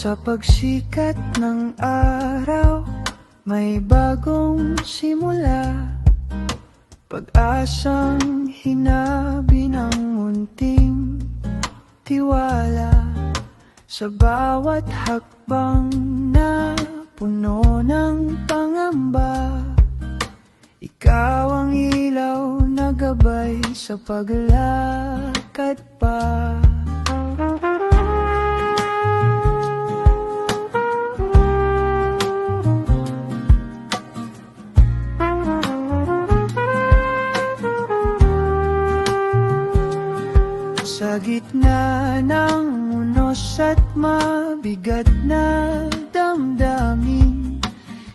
Sa pagsikat ng araw, may bagong simula. Pag-asang hinabi ng munting tiwala. Sa bawat hakbang na puno ng pangamba, ikaw ang ilaw na gabay sa paglakad pa. Sa gitna ng unos at mabigat na damdamin,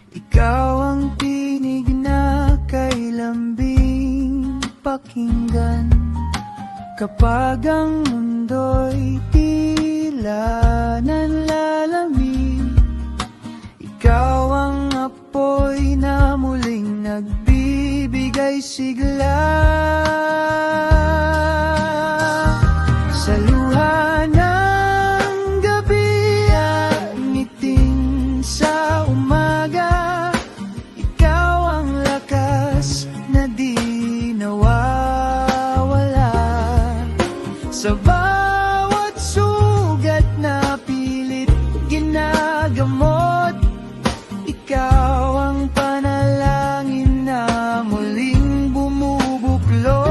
ikaw ang tinig na kay lambing pakinggan. Kapag ang mundo'y tila nanlalamig, ikaw ang apoy na muling nagbibigay sigla. Sa luha ng gabi at ngiting sa umaga, ikaw ang lakas na di nawawala. Sa bawat sugat na pilit ginagamot, ikaw ang panalangin na muling bumubuklod.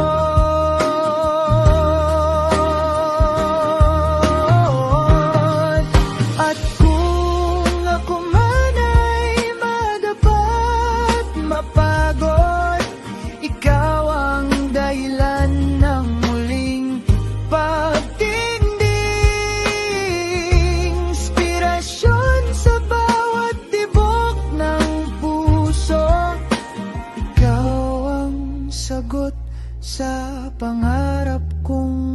At kung ako man ay madapat mapagod, ikaw ang dahilan ng muling pagtinding. Inspirasyon sa bawat tibok ng puso, ikaw ang sagot sa pangarap kong